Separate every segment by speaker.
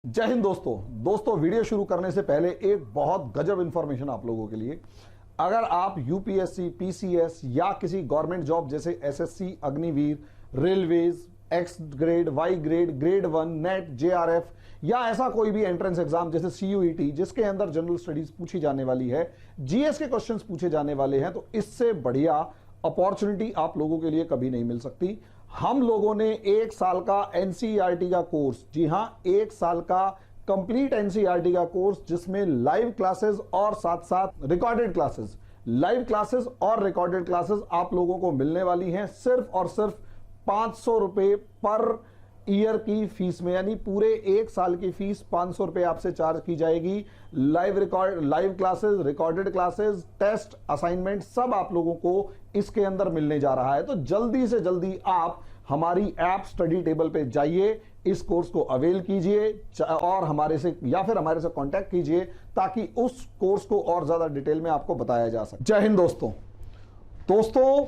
Speaker 1: जय हिंद दोस्तों वीडियो शुरू करने से पहले एक बहुत गजब इंफॉर्मेशन आप लोगों के लिए। अगर आप यूपीएससी, पीसीएस या किसी गवर्नमेंट जॉब जैसे SSC, Agniveer, railways, X grade, Y grade, grade 1, NET, JRF या ऐसा कोई भी एंट्रेंस एग्जाम जैसे सीयूईटी जिसके अंदर जनरल स्टडीज पूछी जाने वाली है, जीएस के क्वेश्चंस पूछे जाने वाले हैं, तो इससे बढ़िया अपॉर्चुनिटी आप लोगों के लिए कभी नहीं मिल सकती। हम लोगों ने एक साल का एनसीईआरटी का कोर्स, जी हां, एक साल का कंप्लीट एनसीईआरटी का कोर्स जिसमें लाइव क्लासेस और साथ साथ रिकॉर्डेड क्लासेस, लाइव क्लासेस और रिकॉर्डेड क्लासेस आप लोगों को मिलने वाली हैं सिर्फ और सिर्फ 500 रुपए पर ईयर की फीस में, यानी पूरे एक साल की फीस 500 रुपए आपसे चार्ज की जाएगी। Live classes, recorded classes, test, assignment सब आप लोगों को इसके अंदर मिलने जा रहा है। तो जल्दी से जल्दी आप हमारी ऐप स्टडी टेबल पे जाइए, इस कोर्स को अवेल कीजिए और हमारे से या फिर हमारे से कांटेक्ट कीजिए ताकि उस कोर्स को और ज्यादा डिटेल में आपको बताया जा सके। जय हिंद दोस्तों,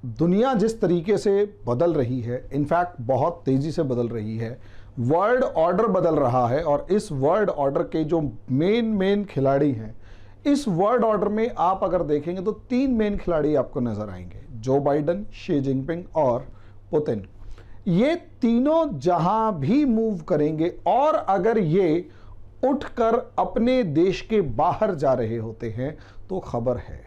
Speaker 1: दुनिया जिस तरीके से बदल रही है, इनफैक्ट बहुत तेजी से बदल रही है, वर्ल्ड ऑर्डर बदल रहा है और इस वर्ल्ड ऑर्डर के जो मेन खिलाड़ी हैं, इस वर्ल्ड ऑर्डर में आप अगर देखेंगे तो 3 मेन खिलाड़ी आपको नजर आएंगे, जो बाइडेन, शी जिनपिंग और पुतिन। ये तीनों जहां भी मूव करेंगे और अगर ये उठकर अपने देश के बाहर जा रहे होते हैं तो खबर है,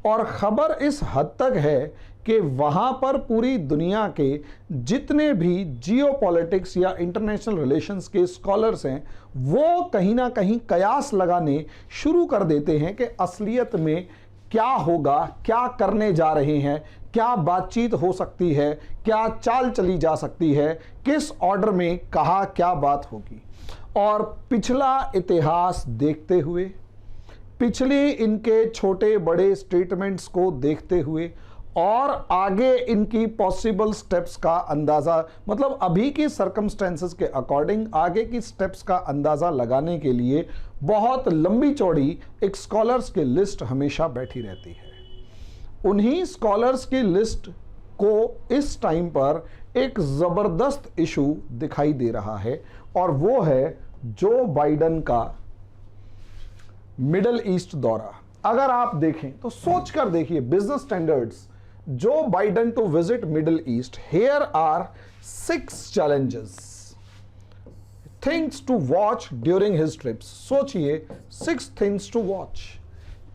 Speaker 1: और खबर इस हद तक है कि वहां पर पूरी दुनिया के जितने भी जियोपॉलिटिक्स या इंटरनेशनल रिलेशंस के स्कॉलर्स हैं वो कहीं ना कहीं कयास लगाने शुरू कर देते हैं कि असलियत में क्या होगा, क्या करने जा रहे हैं, क्या बातचीत हो सकती है, क्या चाल चली जा सकती है, किस ऑर्डर में कहा क्या बात होगी। और पिछला इतिहास देखते हुए, पिछले इनके छोटे बड़े स्टेटमेंट्स को देखते हुए और आगे इनकी पॉसिबल स्टेप्स का अंदाजा, मतलब अभी की सर्कमस्टेंसेस के अकॉर्डिंग आगे की स्टेप्स का अंदाजा लगाने के लिए बहुत लंबी चौड़ी एक स्कॉलर्स की लिस्ट हमेशा बैठी रहती है। उन्हीं स्कॉलर्स की लिस्ट को इस टाइम पर एक जबरदस्त इशू दिखाई दे रहा है और वो है जो बाइडेन का मिडिल ईस्ट दौरा। अगर आप देखें तो सोचकर देखिए, business standards, Joe Biden to visit Middle East, here are 6 challenges, things to watch during his trips. सोचिए, 6 things टू वॉच,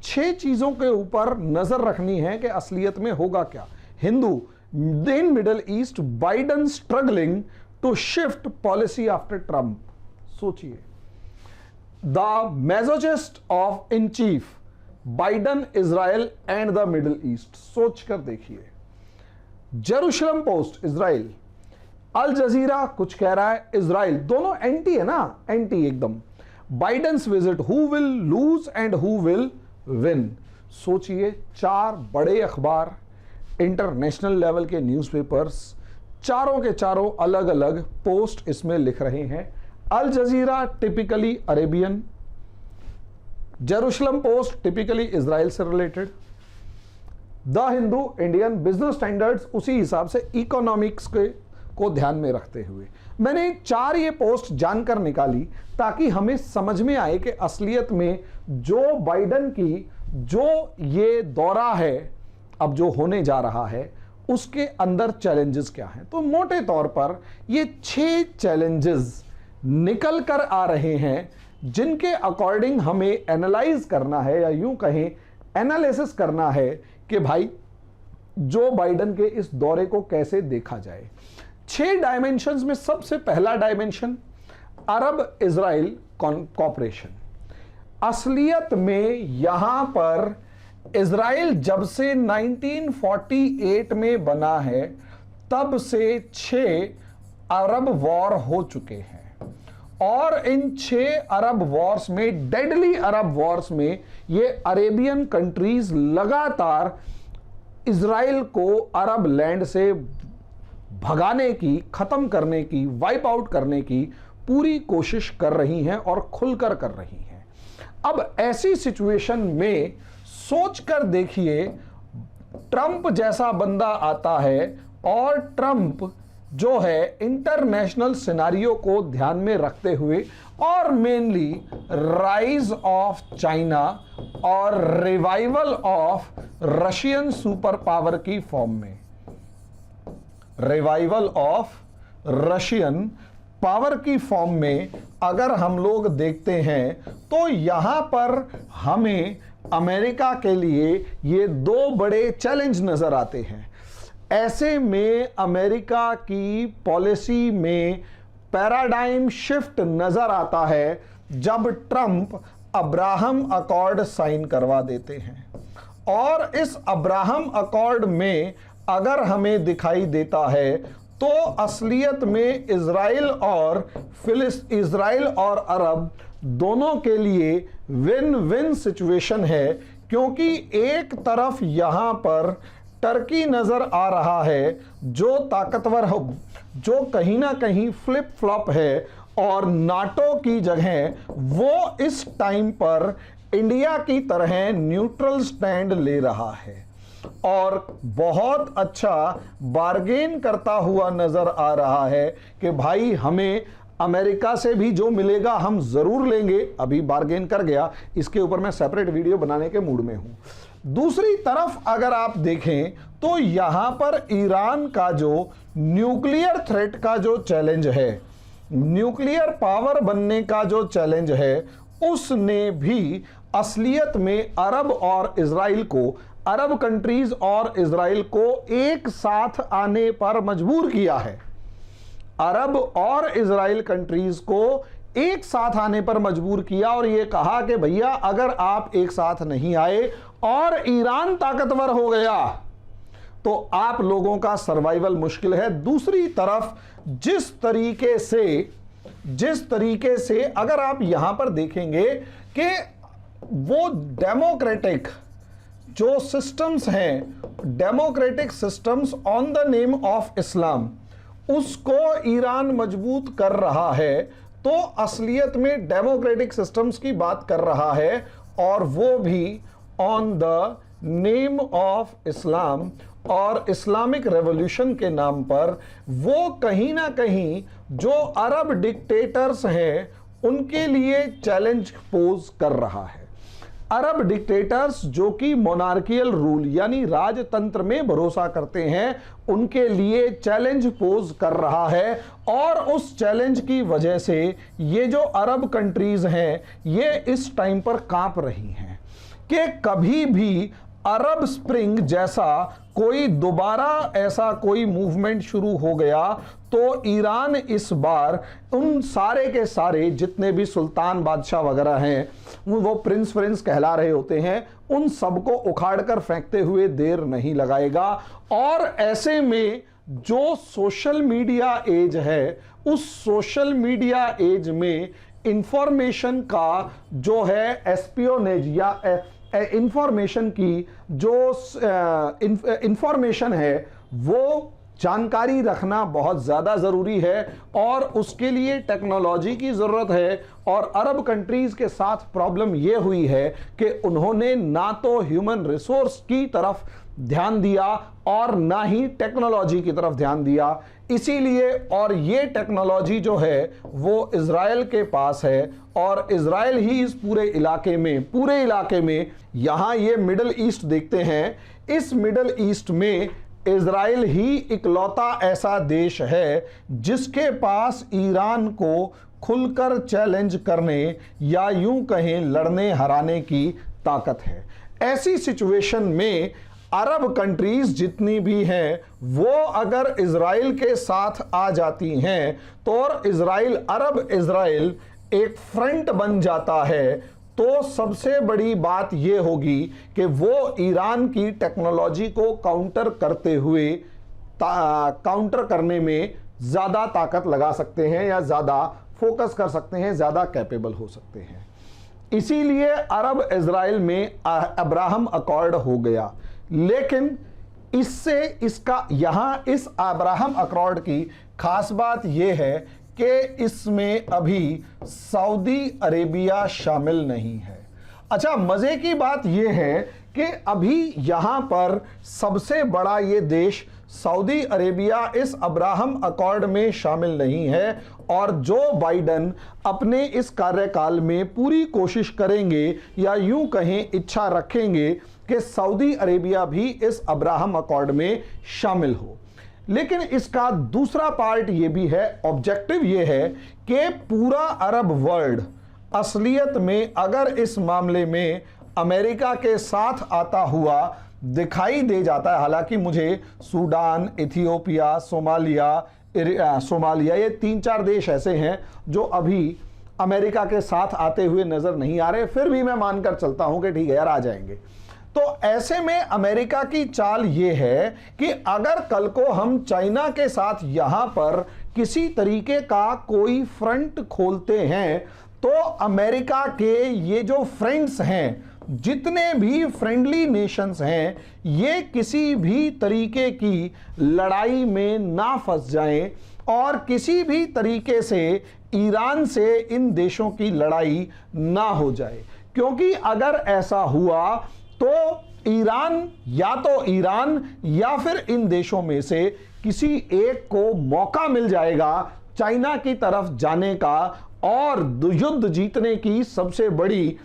Speaker 1: 6 चीजों के ऊपर नजर रखनी है कि असलियत में होगा क्या। Hindu, in Middle East Biden struggling to shift policy after Trump. सोचिए, the misogynist of in chief, Biden, Israel and the Middle East. सोचकर देखिए, Jerusalem Post Israel, Al Jazeera कुछ कह रहा है, इजराइल, दोनों एंटी है ना, एंटी एकदम। Biden's visit, who will lose and who will win. सोचिए, 4 बड़े अखबार, इंटरनेशनल लेवल के न्यूज़पेपर्स, चारों के चारों अलग अलग पोस्ट इसमें लिख रहे हैं। Al Jazeera typically Arabian, Jerusalem Post typically Israel से related, the Hindu Indian, business standards उसी हिसाब से इकोनॉमिक्स को ध्यान में रखते हुए। मैंने 4 ये पोस्ट जानकर निकाली ताकि हमें समझ में आए कि असलियत में जो बाइडेन की जो ये दौरा है अब जो होने जा रहा है उसके अंदर चैलेंजेस क्या हैं। तो मोटे तौर पर ये 6 चैलेंजेस निकल कर आ रहे हैं जिनके अकॉर्डिंग हमें एनालाइज करना है, या यूं कहें एनालिसिस करना है कि भाई जो बाइडेन के इस दौरे को कैसे देखा जाए। 6 डायमेंशंस में सबसे पहला डायमेंशन अरब इजराइल कॉपरेशन। असलियत में यहां पर इजराइल जब से 1948 में बना है तब से 6 अरब वॉर हो चुके हैं और इन 6 अरब वॉर्स में, डेडली अरब वॉर्स में, ये अरेबियन कंट्रीज लगातार इजराइल को अरब लैंड से भगाने की, खत्म करने की, वाइप आउट करने की पूरी कोशिश कर रही हैं और खुलकर कर रही हैं। अब ऐसी सिचुएशन में सोचकर देखिए, ट्रंप जैसा बंदा आता है और ट्रंप जो है इंटरनेशनल सिनारियो को ध्यान में रखते हुए और मेनली राइज ऑफ चाइना और revival of Russian super power की फॉर्म में, रिवाइवल ऑफ रशियन पावर की फॉर्म में अगर हम लोग देखते हैं तो यहां पर हमें अमेरिका के लिए ये दो बड़े चैलेंज नजर आते हैं। ऐसे में अमेरिका की पॉलिसी में पैराडाइम शिफ्ट नजर आता है जब ट्रंप अब्राहम अकॉर्ड साइन करवा देते हैं। और इस अब्राहम अकॉर्ड में अगर हमें दिखाई देता है तो असलियत में इजराइल और अरब दोनों के लिए विन विन सिचुएशन है, क्योंकि एक तरफ यहां पर टर्की नजर आ रहा है जो ताकतवर हो, जो कहीं ना कहीं फ्लिप फ्लॉप है, और नाटो की जगह वो इस टाइम पर इंडिया की तरह न्यूट्रल स्टैंड ले रहा है और बहुत अच्छा बार्गेन करता हुआ नजर आ रहा है कि भाई हमें अमेरिका से भी जो मिलेगा हम जरूर लेंगे। अभी बार्गेन कर गया, इसके ऊपर मैं सेपरेट वीडियो बनाने के मूड में हूं। दूसरी तरफ अगर आप देखें तो यहां पर ईरान का जो न्यूक्लियर थ्रेट का जो चैलेंज है, न्यूक्लियर पावर बनने का जो चैलेंज है, उसने भी असलियत में अरब और इजराइल को, अरब कंट्रीज और इजराइल को एक साथ आने पर मजबूर किया है। अरब और इजराइल कंट्रीज को एक साथ आने पर मजबूर किया और यह कहा कि भैया अगर आप एक साथ नहीं आए और ईरान ताकतवर हो गया तो आप लोगों का सर्वाइवल मुश्किल है। दूसरी तरफ जिस तरीके से अगर आप यहां पर देखेंगे कि वो डेमोक्रेटिक जो सिस्टम्स हैं, democratic systems on the name of Islam, उसको ईरान मजबूत कर रहा है, तो असलियत में डेमोक्रेटिक सिस्टम्स की बात कर रहा है और वो भी on the name of Islam और इस्लामिक रेवोल्यूशन के नाम पर। वो कहीं ना कहीं जो अरब डिक्टेटर्स हैं उनके लिए चैलेंज पोज कर रहा है। अरब डिक्टेटर्स जो कि मोनार्कियल रूल यानी राजतंत्र में भरोसा करते हैं, उनके लिए चैलेंज पोज कर रहा है और उस चैलेंज की वजह से ये जो अरब कंट्रीज हैं ये इस टाइम पर कांप रही हैं कि कभी भी अरब स्प्रिंग जैसा कोई दोबारा ऐसा कोई मूवमेंट शुरू हो गया तो ईरान इस बार उन सारे के सारे जितने भी सुल्तान बादशाह वगैरह हैं, वो प्रिंस कहला रहे होते हैं, उन सबको उखाड़कर फेंकते हुए देर नहीं लगाएगा। और ऐसे में जो सोशल मीडिया एज है, उस सोशल मीडिया एज में इंफॉर्मेशन का जो है एस्पियोनेज या इंफॉर्मेशन की जो इंफॉर्मेशन है वो जानकारी रखना बहुत ज़्यादा ज़रूरी है और उसके लिए टेक्नोलॉजी की ज़रूरत है। और अरब कंट्रीज़ के साथ प्रॉब्लम ये हुई है कि उन्होंने ना तो ह्यूमन रिसोर्स की तरफ ध्यान दिया और ना ही टेक्नोलॉजी की तरफ ध्यान दिया। इसीलिए और ये टेक्नोलॉजी जो है वो इजराइल के पास है और इजराइल ही इस पूरे इलाके में यहाँ ये मिडल ईस्ट देखते हैं, इस मिडल ईस्ट में इजराइल ही इकलौता ऐसा देश है जिसके पास ईरान को खुलकर चैलेंज करने या यूं कहें लड़ने हराने की ताकत है। ऐसी सिचुएशन में अरब कंट्रीज जितनी भी हैं वो अगर इजराइल के साथ आ जाती हैं तो और अरब इजराइल एक फ्रंट बन जाता है, तो सबसे बड़ी बात यह होगी कि वो ईरान की टेक्नोलॉजी को काउंटर करने में ज्यादा ताकत लगा सकते हैं या ज्यादा फोकस कर सकते हैं, ज्यादा कैपेबल हो सकते हैं। इसीलिए अरब इजराइल में अब्राहम अकॉर्ड हो गया। लेकिन इसका यहां इस अब्राहम अकॉर्ड की खास बात यह है कि इसमें अभी सऊदी अरेबिया शामिल नहीं है। अच्छा, मजे की बात यह है कि अभी यहां पर सबसे बड़ा ये देश सऊदी अरेबिया इस अब्राहम अकॉर्ड में शामिल नहीं है और जो बाइडेन अपने इस कार्यकाल में पूरी कोशिश करेंगे या यूं कहें इच्छा रखेंगे कि सऊदी अरेबिया भी इस अब्राहम अकॉर्ड में शामिल हो। लेकिन इसका दूसरा पार्ट ये भी है, ऑब्जेक्टिव ये है कि पूरा अरब वर्ल्ड असलियत में अगर इस मामले में अमेरिका के साथ आता हुआ दिखाई दे जाता है, हालांकि मुझे सूडान, इथियोपिया, सोमालिया ये 3-4 देश ऐसे हैं जो अभी अमेरिका के साथ आते हुए नजर नहीं आ रहे, फिर भी मैं मानकर चलता हूं कि ठीक है यार आ जाएंगे। तो ऐसे में अमेरिका की चाल ये है कि अगर कल को हम चाइना के साथ यहां पर किसी तरीके का कोई फ्रंट खोलते हैं तो अमेरिका के ये जो फ्रेंड्स हैं, जितने भी फ्रेंडली नेशंस हैं, ये किसी भी तरीके की लड़ाई में ना फंस जाएं और किसी भी तरीके से ईरान से इन देशों की लड़ाई ना हो जाए। क्योंकि अगर ऐसा हुआ तो ईरान या फिर इन देशों में से किसी एक को मौका मिल जाएगा चाइना की तरफ जाने का, और युद्ध जीतने की सबसे बड़ी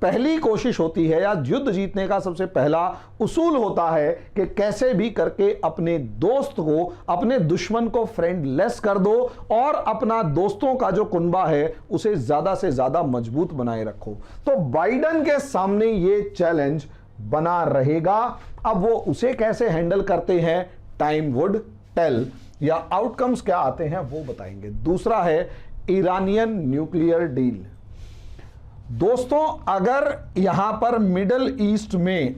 Speaker 1: पहली कोशिश होती है या युद्ध जीतने का सबसे पहला उसूल होता है कि कैसे भी करके अपने दोस्त को, अपने दुश्मन को फ्रेंडलेस कर दो और अपना दोस्तों का जो कुनबा है उसे ज्यादा से ज्यादा मजबूत बनाए रखो। तो बाइडेन के सामने ये चैलेंज बना रहेगा। अब वो उसे कैसे हैंडल करते हैं टाइम वुड टेल, या आउटकम्स क्या आते हैं वो बताएंगे। दूसरा है ईरानियन न्यूक्लियर डील। दोस्तों, अगर यहां पर मिडल ईस्ट में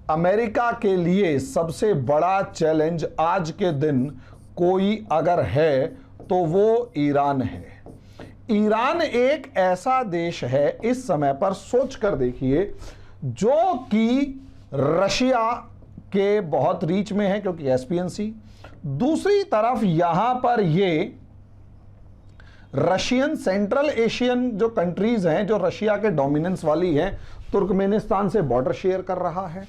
Speaker 1: अमेरिका के लिए सबसे बड़ा चैलेंज आज के दिन कोई अगर है तो वो ईरान है। ईरान एक ऐसा देश है इस समय पर, सोच कर देखिए, जो कि रशिया के बहुत रीच में है क्योंकि कैस्पियन सी, दूसरी तरफ यहां पर ये रशियन, सेंट्रल एशियन जो कंट्रीज हैं जो रशिया के डोमिनेंस वाली हैं, तुर्कमेनिस्तान से बॉर्डर शेयर कर रहा है।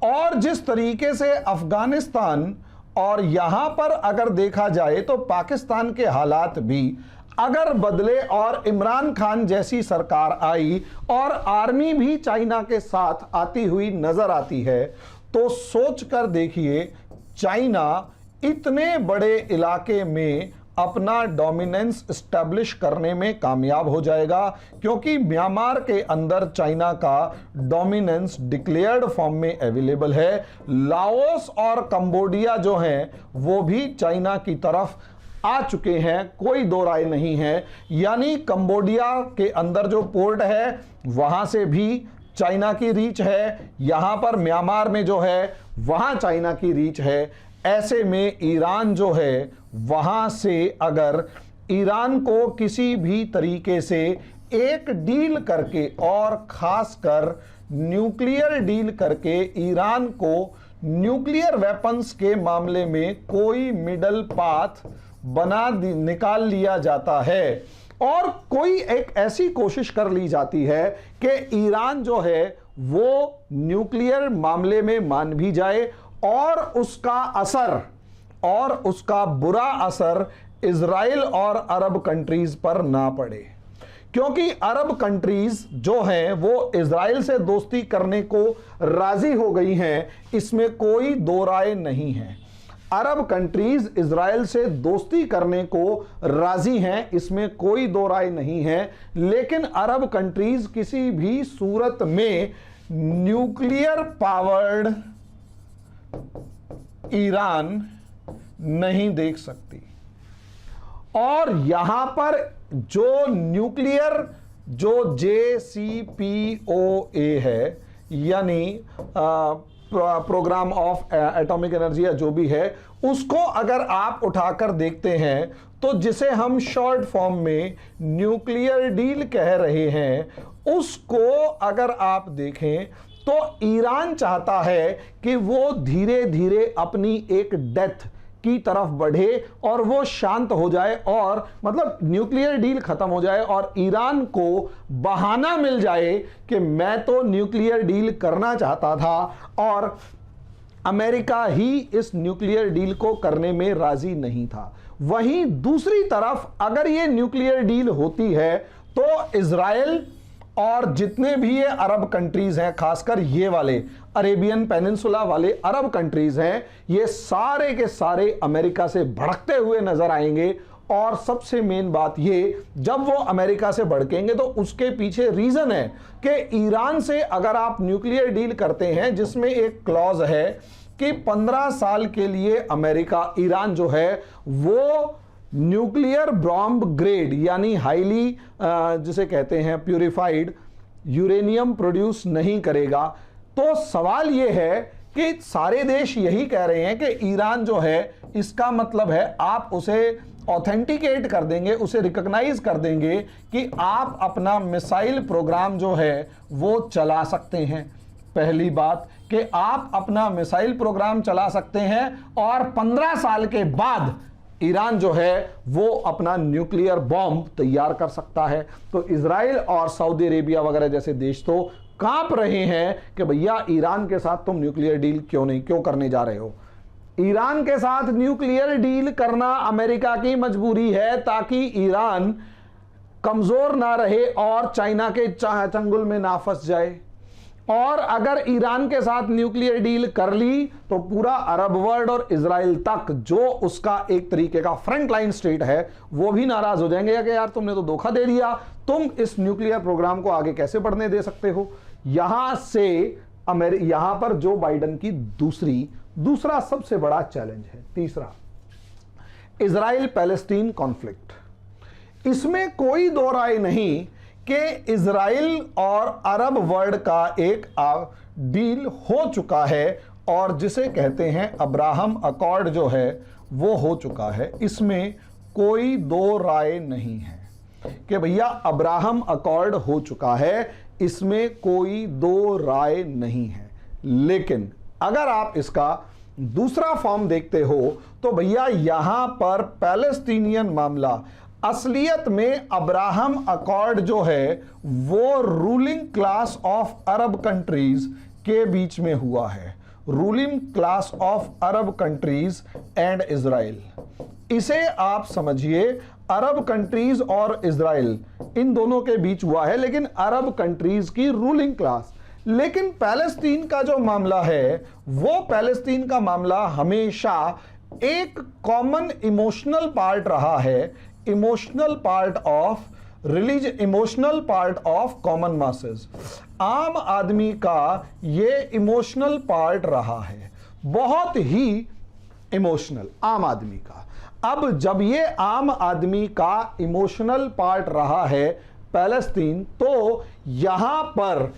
Speaker 1: और जिस तरीके से अफगानिस्तान और यहां पर अगर देखा जाए तो पाकिस्तान के हालात भी अगर बदले और इमरान खान जैसी सरकार आई और आर्मी भी चाइना के साथ आती हुई नजर आती है, तो सोच कर देखिए चाइना इतने बड़े इलाके में अपना डोमिनेंस एस्टैब्लिश करने में कामयाब हो जाएगा, क्योंकि म्यांमार के अंदर चाइना का डोमिनेंस डिक्लेयर्ड फॉर्म में अवेलेबल है। लाओस और कंबोडिया जो हैं वो भी चाइना की तरफ आ चुके हैं, कोई दो राय नहीं है। यानी कंबोडिया के अंदर जो पोर्ट है वहां से भी चाइना की रीच है, यहां पर म्यांमार में जो है वहां चाइना की रीच है। ऐसे में ईरान जो है वहां से अगर ईरान को किसी भी तरीके से एक डील करके और खासकर न्यूक्लियर डील करके ईरान को न्यूक्लियर वेपन्स के मामले में कोई मिडल पाथ निकाल लिया जाता है और कोई एक ऐसी कोशिश कर ली जाती है कि ईरान जो है वो न्यूक्लियर मामले में मान भी जाए और उसका बुरा असर इजराइल और अरब कंट्रीज पर ना पड़े, क्योंकि अरब कंट्रीज जो हैं वो इजराइल से दोस्ती करने को राजी हो गई हैं, इसमें कोई दो राय नहीं है। अरब कंट्रीज इजराइल से दोस्ती करने को राजी हैं, इसमें कोई दो राय नहीं है। लेकिन अरब कंट्रीज किसी भी सूरत में न्यूक्लियर पावर्ड ईरान नहीं देख सकती। और यहां पर जो न्यूक्लियर जो JCPOA है, यानी प्रोग्राम ऑफ एटॉमिक एनर्जी या जो भी है, उसको अगर आप उठाकर देखते हैं तो जिसे हम शॉर्ट फॉर्म में न्यूक्लियर डील कह रहे हैं, उसको अगर आप देखें तो ईरान चाहता है कि वो धीरे धीरे अपनी एक डेथ की तरफ बढ़े और वो शांत हो जाए, और मतलब न्यूक्लियर डील खत्म हो जाए और ईरान को बहाना मिल जाए कि मैं तो न्यूक्लियर डील करना चाहता था और अमेरिका ही इस न्यूक्लियर डील को करने में राजी नहीं था। वहीं दूसरी तरफ अगर ये न्यूक्लियर डील होती है तो इजराइल और जितने भी ये अरब कंट्रीज हैं, खासकर ये वाले अरेबियन पेनिनसुला वाले अरब कंट्रीज हैं, ये सारे के सारे अमेरिका से भड़कते हुए नजर आएंगे। और सबसे मेन बात ये, जब वो अमेरिका से भड़केंगे तो उसके पीछे रीजन है कि ईरान से अगर आप न्यूक्लियर डील करते हैं जिसमें एक क्लॉज है कि 15 साल के लिए अमेरिका, ईरान जो है वो न्यूक्लियर बॉम्ब ग्रेड यानी हाईली जिसे कहते हैं प्यूरिफाइड यूरेनियम प्रोड्यूस नहीं करेगा। तो सवाल यह है कि सारे देश यही कह रहे हैं कि ईरान जो है, इसका मतलब है आप उसे ऑथेंटिकेट कर देंगे, उसे रिकॉग्नाइज कर देंगे कि आप अपना मिसाइल प्रोग्राम जो है वो चला सकते हैं। पहली बात कि आप अपना मिसाइल प्रोग्राम चला सकते हैं और 15 साल के बाद ईरान जो है वो अपना न्यूक्लियर बॉम्ब तैयार कर सकता है। तो इजराइल और सऊदी अरेबिया वगैरह जैसे देश तो कांप रहे हैं कि भैया ईरान के साथ तुम न्यूक्लियर डील क्यों करने जा रहे हो। ईरान के साथ न्यूक्लियर डील करना अमेरिका की मजबूरी है ताकि ईरान कमजोर ना रहे और चाइना के चंगुल में ना फंस जाए। और अगर ईरान के साथ न्यूक्लियर डील कर ली तो पूरा अरब वर्ल्ड और इजराइल तक, जो उसका एक तरीके का फ्रंट लाइन स्टेट है, वो भी नाराज हो जाएंगे कि यार तुमने तो धोखा दे दिया, तुम इस न्यूक्लियर प्रोग्राम को आगे कैसे बढ़ने दे सकते हो। यहां से यहां पर जो बाइडेन की दूसरा सबसे बड़ा चैलेंज है। तीसरा, इजराइल पैलेस्टीन कॉन्फ्लिक्ट। इसमें कोई दो राय नहीं कि इजराइल और अरब वर्ल्ड का एक डील हो चुका है और जिसे कहते हैं अब्राहम अकॉर्ड जो है वो हो चुका है। इसमें कोई दो राय नहीं है कि भैया अब्राहम अकॉर्ड हो चुका है, इसमें कोई दो राय नहीं है। लेकिन अगर आप इसका दूसरा फॉर्म देखते हो तो भैया यहां पर पैलेस्टीनियन मामला असलियत में अब्राहम अकॉर्ड जो है वो ruling class of Arab countries के बीच में हुआ है। Ruling class of Arab countries and Israel. इसे आप समझिए अरब कंट्रीज और इजराइल इन दोनों के बीच हुआ है, लेकिन अरब कंट्रीज की रूलिंग क्लास। लेकिन पैलेस्टीन का जो मामला है वो पैलेस्टीन का मामला हमेशा एक कॉमन इमोशनल पार्ट रहा है, emotional part of common masses. आम आदमी का ये इमोशनल पार्ट रहा है, बहुत ही इमोशनल आम आदमी का। अब जब ये आम आदमी का इमोशनल पार्ट रहा है पैलेस्टीन, तो यहां पर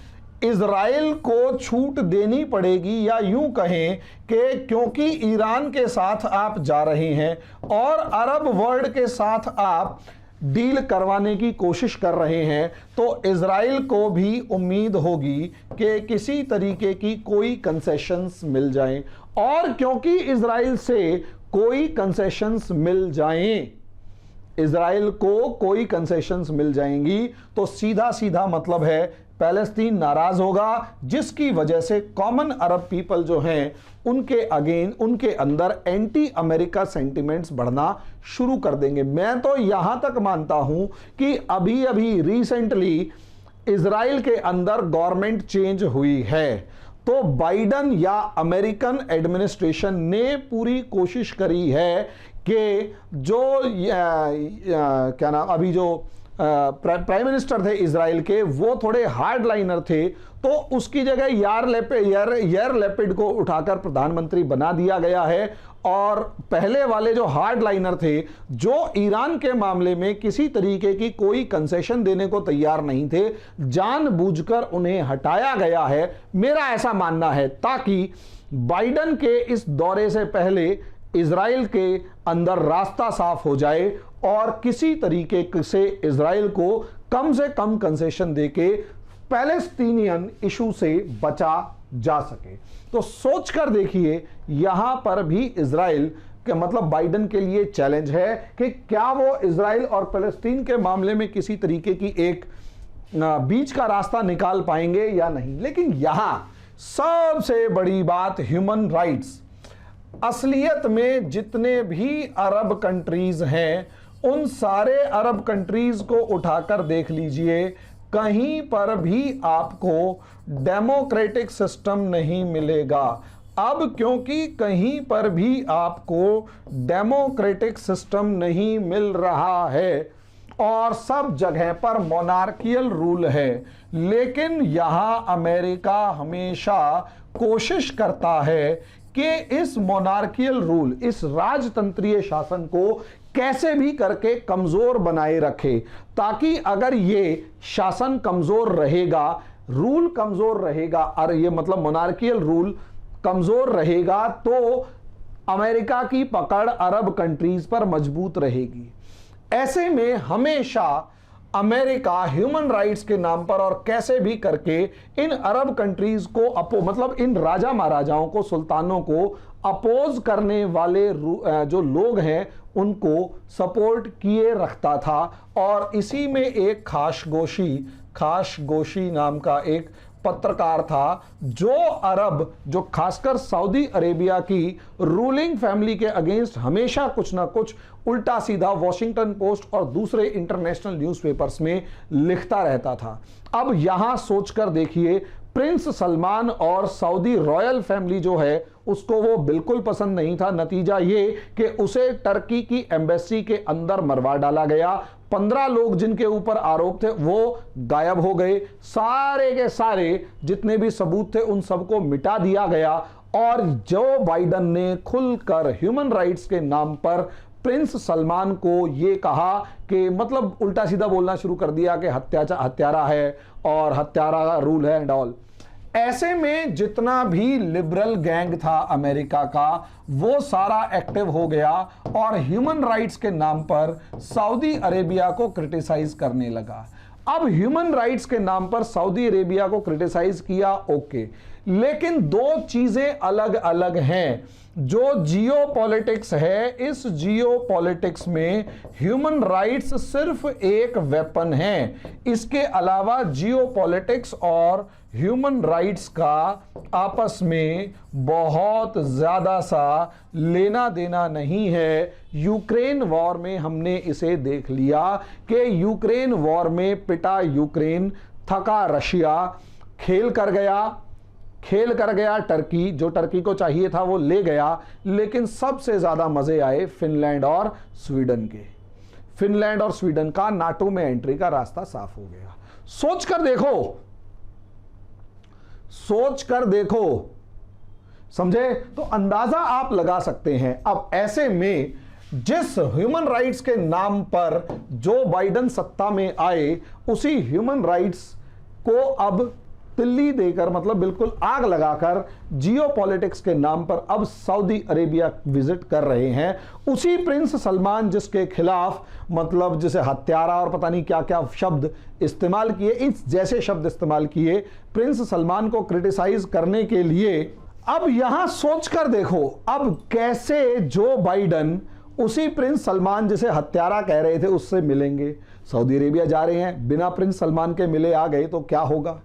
Speaker 1: इजराइल को छूट देनी पड़ेगी, या यूं कहें कि क्योंकि ईरान के साथ आप जा रहे हैं और अरब वर्ल्ड के साथ आप डील करवाने की कोशिश कर रहे हैं, तो इजराइल को भी उम्मीद होगी कि किसी तरीके की कोई कंसेशंस मिल जाएं। और क्योंकि इजराइल से कोई कंसेशंस मिल जाएं, इजराइल को कोई कंसेशंस मिल जाएंगी, तो सीधा सीधा मतलब है पैलेस्टीन नाराज होगा, जिसकी वजह से कॉमन अरब पीपल जो हैं उनके अंदर एंटी अमेरिका सेंटिमेंट्स बढ़ना शुरू कर देंगे। मैं तो यहां तक मानता हूं कि अभी अभी रिसेंटली इजराइल के अंदर गवर्नमेंट चेंज हुई है, तो बाइडेन या अमेरिकन एडमिनिस्ट्रेशन ने पूरी कोशिश करी है कि जो क्या नाम अभी जो प्राइम मिनिस्टर थे इजराइल के, वो थोड़े हार्ड लाइनर थे, तो उसकी जगह यार लेपिड को उठाकर प्रधानमंत्री बना दिया गया है। और पहले वाले जो हार्ड लाइनर थे, जो ईरान के मामले में किसी तरीके की कोई कंसेशन देने को तैयार नहीं थे, जानबूझकर उन्हें हटाया गया है, मेरा ऐसा मानना है, ताकि बाइडेन के इस दौरे से पहले इजराइल के अंदर रास्ता साफ हो जाए और किसी तरीके से इजराइल को कम से कम कंसेशन देके पैलेस्टीनियन इशू से बचा जा सके। तो सोचकर देखिए, यहां पर भी इजराइल के मतलब बाइडेन के लिए चैलेंज है कि क्या वो इजराइल और पैलेस्टीन के मामले में किसी तरीके की एक बीच का रास्ता निकाल पाएंगे या नहीं। लेकिन यहां सबसे बड़ी बात ह्यूमन राइट्स। असलियत में जितने भी अरब कंट्रीज हैं, उन सारे अरब कंट्रीज को उठाकर देख लीजिए, कहीं पर भी आपको डेमोक्रेटिक सिस्टम नहीं मिलेगा। अब क्योंकि कहीं पर भी आपको डेमोक्रेटिक सिस्टम नहीं मिल रहा है और सब जगह पर मोनार्कियल रूल है, लेकिन यहां अमेरिका हमेशा कोशिश करता है कि इस मोनार्कियल रूल, इस राजतंत्रीय शासन को कैसे भी करके कमजोर बनाए रखे, ताकि अगर ये शासन कमजोर रहेगा, रूल कमजोर रहेगा, और ये मतलब मोनार्कियल रूल कमजोर रहेगा, तो अमेरिका की पकड़ अरब कंट्रीज पर मजबूत रहेगी। ऐसे में हमेशा अमेरिका ह्यूमन राइट्स के नाम पर और कैसे भी करके इन अरब कंट्रीज को मतलब इन राजा महाराजाओं को, सुल्तानों को अपोज करने वाले जो लोग हैं उनको सपोर्ट किए रखता था। और इसी में एक खाशगोशी नाम का एक पत्रकार था, जो खासकर सऊदी अरेबिया की रूलिंग फैमिली के अगेंस्ट हमेशा कुछ ना कुछ उल्टा सीधा वॉशिंगटन पोस्ट और दूसरे इंटरनेशनल न्यूज़पेपर्स में लिखता रहता था। अब यहां सोचकर देखिए, प्रिंस सलमान और सऊदी रॉयल फैमिली जो है उसको वो बिल्कुल पसंद नहीं था। नतीजा ये कि उसे टर्की की एम्बेसी के अंदर मरवा डाला गया। 15 लोग जिनके ऊपर आरोप थे वो गायब हो गए। सारे के सारे जितने भी सबूत थे उन सबको मिटा दिया गया। और जो बाइडन ने खुलकर ह्यूमन राइट्स के नाम पर प्रिंस सलमान को ये कहा कि मतलब उल्टा सीधा बोलना शुरू कर दिया कि हत्यारा है और हत्यारा का रूल है एंड ऑल। ऐसे में जितना भी लिबरल गैंग था अमेरिका का, वो सारा एक्टिव हो गया और ह्यूमन राइट्स के नाम पर सऊदी अरेबिया को क्रिटिसाइज करने लगा। अब ह्यूमन राइट्स के नाम पर सऊदी अरेबिया को क्रिटिसाइज किया, ओके, लेकिन दो चीजें अलग अलग हैं। जो जियोपॉलिटिक्स है, इस जियोपॉलिटिक्स में ह्यूमन राइट्स सिर्फ एक वेपन है। इसके अलावा जियोपॉलिटिक्स और ह्यूमन राइट्स का आपस में बहुत ज्यादा सा लेना देना नहीं है। यूक्रेन वॉर में हमने इसे देख लिया कि यूक्रेन वॉर में पिटा यूक्रेन, थका रशिया, खेल कर गया टर्की, जो टर्की को चाहिए था वो ले गया, लेकिन सबसे ज्यादा मजे आए फिनलैंड और स्वीडन के। फिनलैंड और स्वीडन का नाटो में एंट्री का रास्ता साफ हो गया। सोच कर देखो, समझे? तो अंदाजा आप लगा सकते हैं। अब ऐसे में जिस ह्यूमन राइट्स के नाम पर जो बाइडन सत्ता में आए, उसी ह्यूमन राइट्स को अब तिल्ली देकर, मतलब बिल्कुल आग लगाकर, जियोपॉलिटिक्स के नाम पर अब सऊदी अरेबिया विजिट कर रहे हैं। उसी प्रिंस सलमान जिसके खिलाफ मतलब जिसे हत्यारा और पता नहीं क्या क्या शब्द इस्तेमाल किए, इस जैसे शब्द इस्तेमाल किए प्रिंस सलमान को क्रिटिसाइज करने के लिए। अब यहां सोचकर देखो, अब कैसे जो बाइडन उसी प्रिंस सलमान जिसे हत्यारा कह रहे थे उससे मिलेंगे। सऊदी अरेबिया जा रहे हैं, बिना प्रिंस सलमान के मिले आ गए तो क्या होगा?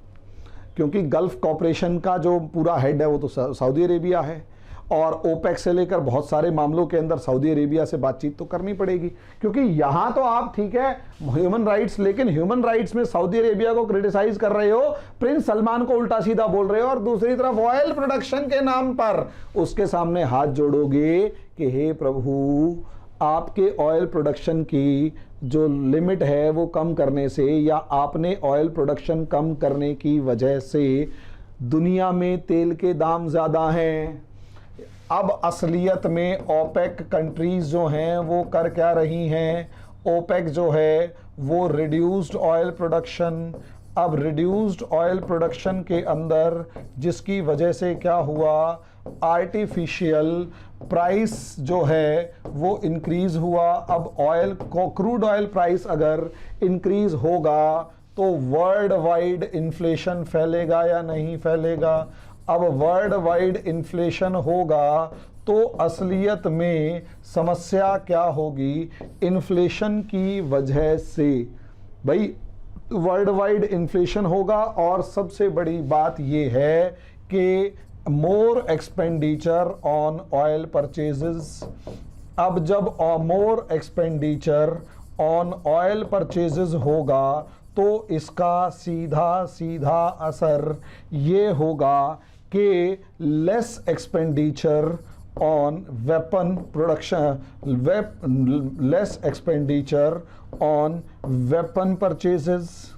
Speaker 1: क्योंकि गल्फ कॉरपोरेशन का जो पूरा हेड है वो तो सऊदी अरेबिया है, और ओपेक से लेकर बहुत सारे मामलों के अंदर सऊदी अरेबिया से बातचीत तो करनी पड़ेगी। क्योंकि यहां तो आप ठीक है ह्यूमन राइट्स, लेकिन ह्यूमन राइट्स में सऊदी अरेबिया को क्रिटिसाइज कर रहे हो, प्रिंस सलमान को उल्टा सीधा बोल रहे हो, और दूसरी तरफ ऑयल प्रोडक्शन के नाम पर उसके सामने हाथ जोड़ोगे कि हे प्रभु, आपके ऑयल प्रोडक्शन की जो लिमिट है वो कम करने से, या आपने ऑयल प्रोडक्शन कम करने की वजह से दुनिया में तेल के दाम ज़्यादा हैं। अब असलियत में ओपेक कंट्रीज जो हैं वो कर क्या रही हैं? ओपेक जो है वो रिड्यूस्ड ऑयल प्रोडक्शन, अब रिड्यूस्ड ऑयल प्रोडक्शन के अंदर जिसकी वजह से क्या हुआ, आर्टिफिशियल प्राइस जो है वो इंक्रीज हुआ। अब ऑयल को, क्रूड ऑयल प्राइस अगर इंक्रीज होगा तो वर्ल्ड वाइड इन्फ्लेशन फैलेगा या नहीं फैलेगा? अब वर्ल्ड वाइड इन्फ्लेशन होगा तो असलियत में समस्या क्या होगी? इन्फ्लेशन की वजह से भाई वर्ल्ड वाइड इन्फ्लेशन होगा, और सबसे बड़ी बात यह है कि मोर एक्सपेंडिचर ऑन ऑयल परचेजेस। अब जब मोर एक्सपेंडिचर ऑन ऑयल परचेजेस होगा तो इसका सीधा सीधा असर ये होगा कि less expenditure on weapon production, less expenditure on weapon purchases.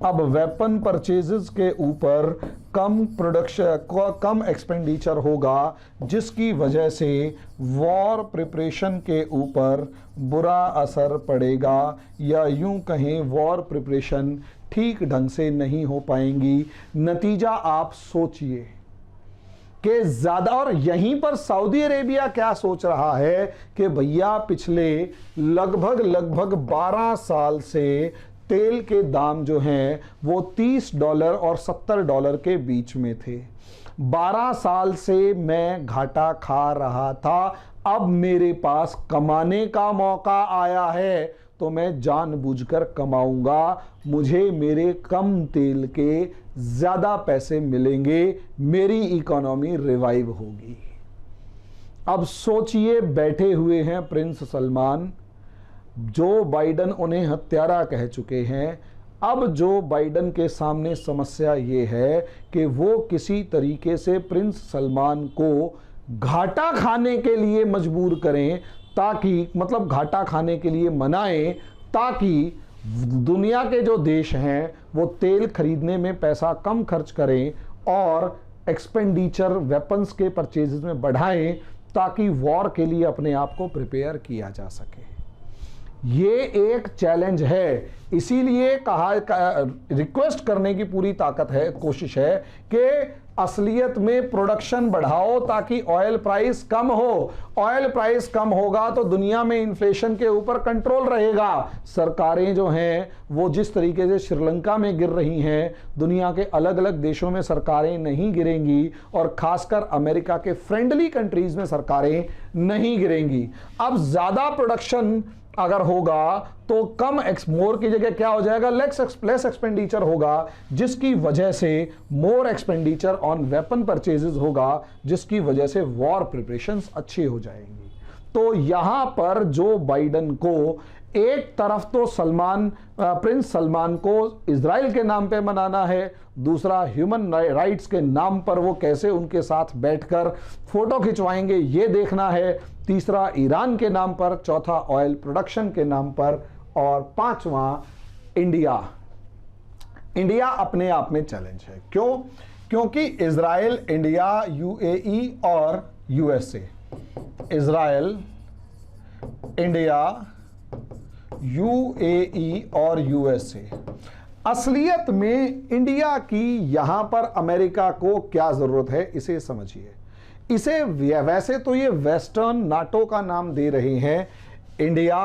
Speaker 1: अब वेपन परचेजेस के ऊपर कम प्रोडक्शन, कम एक्सपेंडिचर होगा, जिसकी वजह से वॉर प्रिपरेशन के ऊपर बुरा असर पड़ेगा, या यूं कहें वॉर प्रिपरेशन ठीक ढंग से नहीं हो पाएंगी। नतीजा आप सोचिए कि ज्यादा, और यहीं पर सऊदी अरेबिया क्या सोच रहा है कि भैया पिछले लगभग 12 साल से तेल के दाम जो हैं वो $30 और $70 के बीच में थे। 12 साल से मैं घाटा खा रहा था, अब मेरे पास कमाने का मौका आया है तो मैं जानबूझकर कमाऊंगा, मुझे मेरे कम तेल के ज्यादा पैसे मिलेंगे, मेरी इकोनॉमी रिवाइव होगी। अब सोचिए, बैठे हुए हैं प्रिंस सलमान, जो बाइडन उन्हें हत्यारा कह चुके हैं। अब जो बाइडन के सामने समस्या ये है कि वो किसी तरीके से प्रिंस सलमान को घाटा खाने के लिए मजबूर करें, ताकि मतलब घाटा खाने के लिए मनाएं, ताकि दुनिया के जो देश हैं वो तेल खरीदने में पैसा कम खर्च करें और एक्सपेंडिचर वेपन्स के परचेजेस में बढ़ाएं, ताकि वॉर के लिए अपने आप को प्रिपेयर किया जा सके। ये एक चैलेंज है, इसीलिए कहा रिक्वेस्ट करने की पूरी ताकत है, कोशिश है कि असलियत में प्रोडक्शन बढ़ाओ ताकि ऑयल प्राइस कम हो। ऑयल प्राइस कम होगा तो दुनिया में इन्फ्लेशन के ऊपर कंट्रोल रहेगा। सरकारें जो हैं वो जिस तरीके से श्रीलंका में गिर रही हैं, दुनिया के अलग अलग देशों में सरकारें नहीं गिरेंगी, और खासकर अमेरिका के फ्रेंडली कंट्रीज में सरकारें नहीं गिरेंगी। अब ज्यादा प्रोडक्शन अगर होगा तो कम मोर की जगह क्या हो जाएगा, लेस एक्सपेंडिचर होगा, जिसकी वजह से मोर एक्सपेंडिचर ऑन वेपन परचेजेस होगा, जिसकी वजह से वॉर प्रिपरेशंस अच्छी हो जाएंगी। तो यहां पर जो बाइडन को एक तरफ तो प्रिंस सलमान को इजराइल के नाम पे मनाना है, दूसरा ह्यूमन राइट्स के नाम पर वो कैसे उनके साथ बैठकर फोटो खिंचवाएंगे ये देखना है, तीसरा ईरान के नाम पर, चौथा ऑयल प्रोडक्शन के नाम पर, और पांचवा इंडिया। इंडिया अपने आप में चैलेंज है। क्यों? क्योंकि इजराइल, इंडिया, यूएई और यूएसए, इजराइल, इंडिया, यूएई और यूएसए, असलियत में इंडिया की यहां पर अमेरिका को क्या जरूरत है इसे समझिए। इसे वैसे तो ये वेस्टर्न नाटो का नाम दे रहे हैं, इंडिया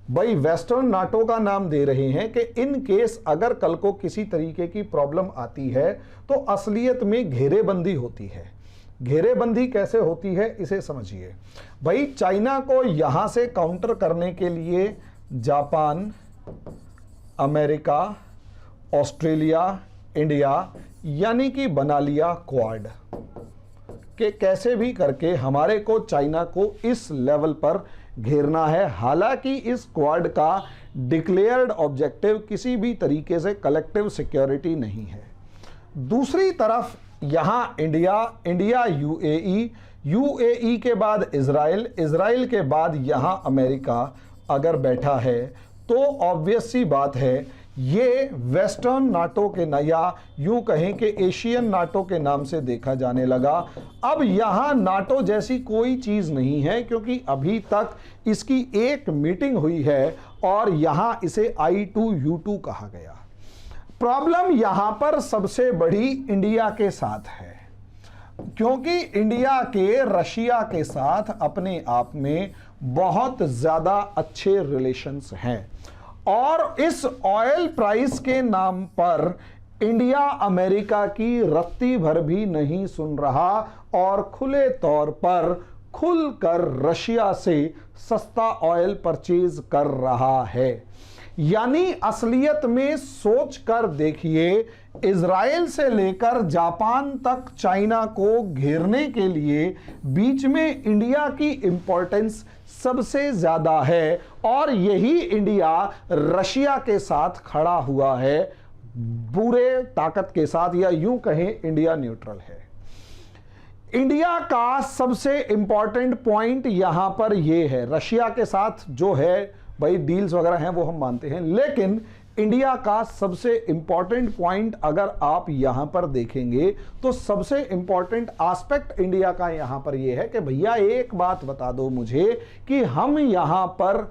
Speaker 1: भाई वेस्टर्न नाटो का नाम दे रहे हैं कि इन केस अगर कल को किसी तरीके की प्रॉब्लम आती है तो असलियत में घेरेबंदी होती है। घेरेबंदी कैसे होती है इसे समझिए। भाई चाइना को यहां से काउंटर करने के लिए जापान, अमेरिका, ऑस्ट्रेलिया, इंडिया यानी कि बना लिया क्वाड, कि कैसे भी करके हमारे को चाइना को इस लेवल पर घेरना है। हालांकि इस क्वाड का डिक्लेयर्ड ऑब्जेक्टिव किसी भी तरीके से कलेक्टिव सिक्योरिटी नहीं है। दूसरी तरफ यहां इंडिया, यूएई के बाद इजराइल, इजराइल के बाद यहां अमेरिका अगर बैठा है तो ऑब्वियस सी बात है ये वेस्टर्न नाटो के या यूं कहें कि एशियन नाटो के नाम से देखा जाने लगा। अब यहां नाटो जैसी कोई चीज नहीं है, क्योंकि अभी तक इसकी एक मीटिंग हुई है और यहां इसे I2U2 कहा गया। प्रॉब्लम यहां पर सबसे बड़ी इंडिया के साथ है, क्योंकि इंडिया के रशिया के साथ अपने आप में बहुत ज्यादा अच्छे रिलेशंस हैं, और इस ऑयल प्राइस के नाम पर इंडिया अमेरिका की रत्ती भर भी नहीं सुन रहा और खुले तौर पर खुलकर रशिया से सस्ता ऑयल परचेज कर रहा है। यानी असलियत में सोच कर देखिए, इजराइल से लेकर जापान तक चाइना को घेरने के लिए बीच में इंडिया की इंपॉर्टेंस सबसे ज्यादा है, और यही इंडिया रशिया के साथ खड़ा हुआ है पूरे ताकत के साथ, या यूं कहें इंडिया न्यूट्रल है। इंडिया का सबसे इंपॉर्टेंट पॉइंट यहां पर यह है, रशिया के साथ जो है भाई डील्स वगैरह हैं वो हम मानते हैं, लेकिन इंडिया का सबसे इंपॉर्टेंट पॉइंट अगर आप यहां पर देखेंगे तो सबसे इंपॉर्टेंट एस्पेक्ट इंडिया का यहां पर यह है कि भैया एक बात बता दो मुझे कि हम यहां पर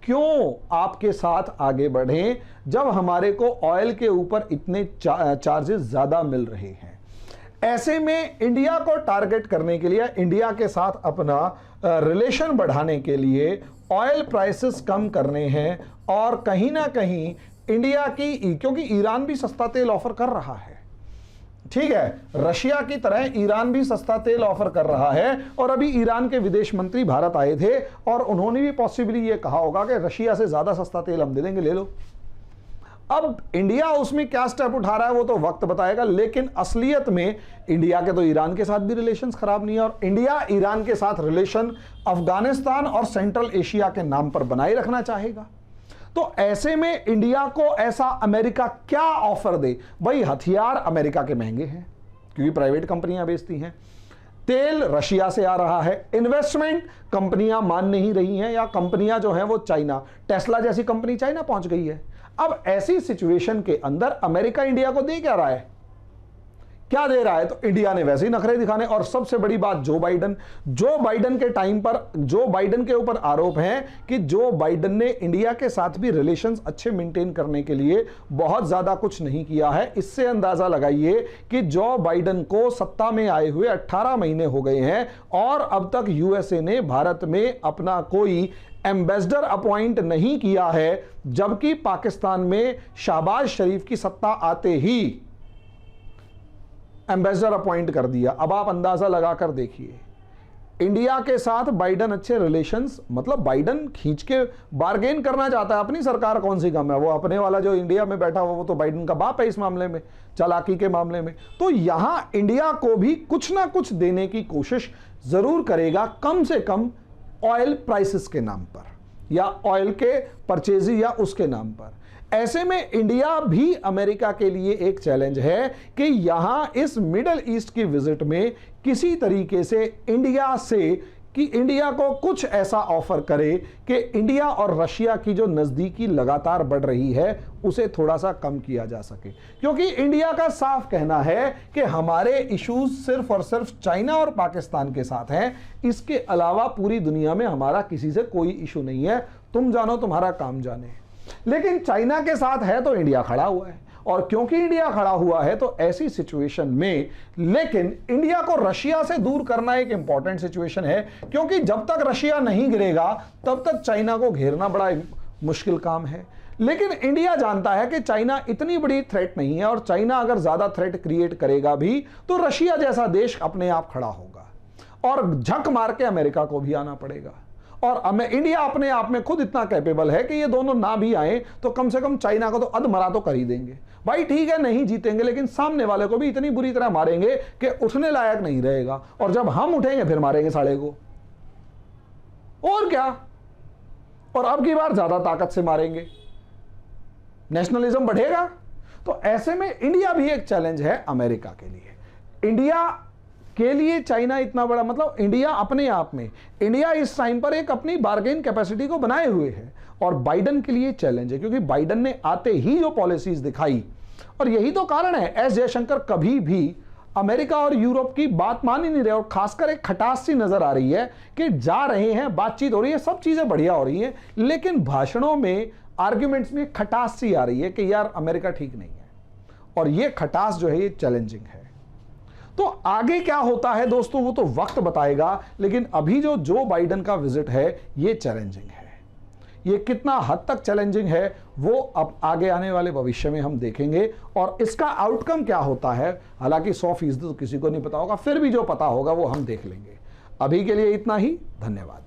Speaker 1: क्यों आपके साथ आगे बढ़ें जब हमारे को ऑयल के ऊपर इतने चार्जेस ज्यादा मिल रहे हैं। ऐसे में इंडिया को टारगेट करने के लिए, इंडिया के साथ अपना रिलेशन बढ़ाने के लिए ऑयल प्राइसेस कम करने हैं, और कहीं ना कहीं इंडिया की, क्योंकि ईरान भी सस्ता तेल ऑफर कर रहा है, ठीक है, रशिया की तरह ईरान भी सस्ता तेल ऑफर कर रहा है, और अभी ईरान के विदेश मंत्री भारत आए थे और उन्होंने भी पॉसिबली ये कहा होगा कि रशिया से ज्यादा सस्ता तेल हम दे देंगे, ले लो। अब इंडिया उसमें क्या स्टेप उठा रहा है वो तो वक्त बताएगा, लेकिन असलियत में इंडिया के तो ईरान के साथ भी रिलेशंस खराब नहीं है, और इंडिया ईरान के साथ रिलेशन अफगानिस्तान और सेंट्रल एशिया के नाम पर बनाए रखना चाहेगा। तो ऐसे में इंडिया को ऐसा अमेरिका क्या ऑफर दे? भाई हथियार अमेरिका के महंगे हैं क्योंकि प्राइवेट कंपनियां बेचती हैं, तेल रशिया से आ रहा है, इन्वेस्टमेंट कंपनियां मान नहीं रही हैं, या कंपनियां जो हैं वो चाइना, टेस्ला जैसी कंपनी चाइना पहुंच गई है। अब ऐसी सिचुएशन के अंदर अमेरिका इंडिया को दे क्या रहा है? क्या दे रहा है? तो इंडिया ने वैसे ही नखरे दिखाने। और सबसे बड़ी बात, जो बाइडन के टाइम पर जो बाइडन के ऊपर आरोप है कि जो बाइडन ने इंडिया के साथ भी रिलेशंस अच्छे मेंटेन करने के लिए बहुत ज्यादा कुछ नहीं किया है। इससे अंदाजा लगाइए कि जो बाइडन को सत्ता में आए हुए 18 महीने हो गए हैं और अब तक यूएसए ने भारत में अपना कोई एम्बेसडर अपॉइंट नहीं किया है, जबकि पाकिस्तान में शहबाज शरीफ की सत्ता आते ही एम्बेसडर अपॉइंट कर दिया। अब आप अंदाजा लगाकर देखिए, इंडिया के साथ बाइडन अच्छे रिलेशंस, मतलब बाइडन खींच के बार्गेन करना चाहता है, अपनी सरकार कौन सी कम है, वो अपने वाला जो इंडिया में बैठा हुआ वो तो बाइडन का बाप है इस मामले में, चालाकी के मामले में। तो यहां इंडिया को भी कुछ ना कुछ देने की कोशिश जरूर करेगा, कम से कम ऑयल प्राइसेस के नाम पर, या ऑयल के परचेज या उसके नाम पर। ऐसे में इंडिया भी अमेरिका के लिए एक चैलेंज है कि यहां इस मिडिल ईस्ट की विजिट में किसी तरीके से इंडिया को कुछ ऐसा ऑफर करे कि इंडिया और रशिया की जो नजदीकी लगातार बढ़ रही है उसे थोड़ा सा कम किया जा सके। क्योंकि इंडिया का साफ कहना है कि हमारे इश्यूज सिर्फ और सिर्फ चाइना और पाकिस्तान के साथ हैं, इसके अलावा पूरी दुनिया में हमारा किसी से कोई इशू नहीं है, तुम जानो तुम्हारा काम जाने। लेकिन चाइना के साथ है तो इंडिया खड़ा हुआ है, और क्योंकि इंडिया खड़ा हुआ है तो ऐसी सिचुएशन में, लेकिन इंडिया को रशिया से दूर करना एक इंपॉर्टेंट सिचुएशन है, क्योंकि जब तक रशिया नहीं गिरेगा तब तक चाइना को घेरना बड़ा मुश्किल काम है। लेकिन इंडिया जानता है कि चाइना इतनी बड़ी थ्रेट नहीं है, और चाइना अगर ज्यादा थ्रेट क्रिएट करेगा भी तो रशिया जैसा देश अपने आप खड़ा होगा, और झक मार के अमेरिका को भी आना पड़ेगा। और इंडिया अपने आप में खुद इतना कैपेबल है कि ये दोनों ना भी आए तो कम से कम चाइना को तो अधमरा तो कर ही देंगे। भाई ठीक है नहीं जीतेंगे, लेकिन सामने वाले को भी इतनी बुरी तरह मारेंगे कि उठने लायक नहीं रहेगा, और जब हम उठेंगे फिर मारेंगे साले को, और क्या। और अब की बार ज्यादा ताकत से मारेंगे, नेशनलिज्म बढ़ेगा। तो ऐसे में इंडिया भी एक चैलेंज है अमेरिका के लिए। इंडिया के लिए चाइना इतना बड़ा, मतलब इंडिया अपने आप में, इंडिया इस टाइम पर एक अपनी बार्गेन कैपेसिटी को बनाए हुए है, और बाइडन के लिए चैलेंज है, क्योंकि बाइडन ने आते ही जो पॉलिसीज दिखाई, और यही तो कारण है एस जयशंकर कभी भी अमेरिका और यूरोप की बात मान ही नहीं रहे, और खासकर एक खटास सी नजर आ रही है कि जा रहे हैं, बातचीत हो रही है, सब चीजें बढ़िया हो रही हैं, लेकिन भाषणों में, आर्ग्यूमेंट्स में खटास सी आ रही है कि यार अमेरिका ठीक नहीं है, और ये खटास जो है ये चैलेंजिंग है। तो आगे क्या होता है दोस्तों वो तो वक्त बताएगा, लेकिन अभी जो बाइडन का विजिट है ये चैलेंजिंग है। ये कितना हद तक चैलेंजिंग है वो अब आगे आने वाले भविष्य में हम देखेंगे, और इसका आउटकम क्या होता है, हालांकि 100% तो किसी को नहीं पता होगा, फिर भी जो पता होगा वो हम देख लेंगे। अभी के लिए इतना ही, धन्यवाद।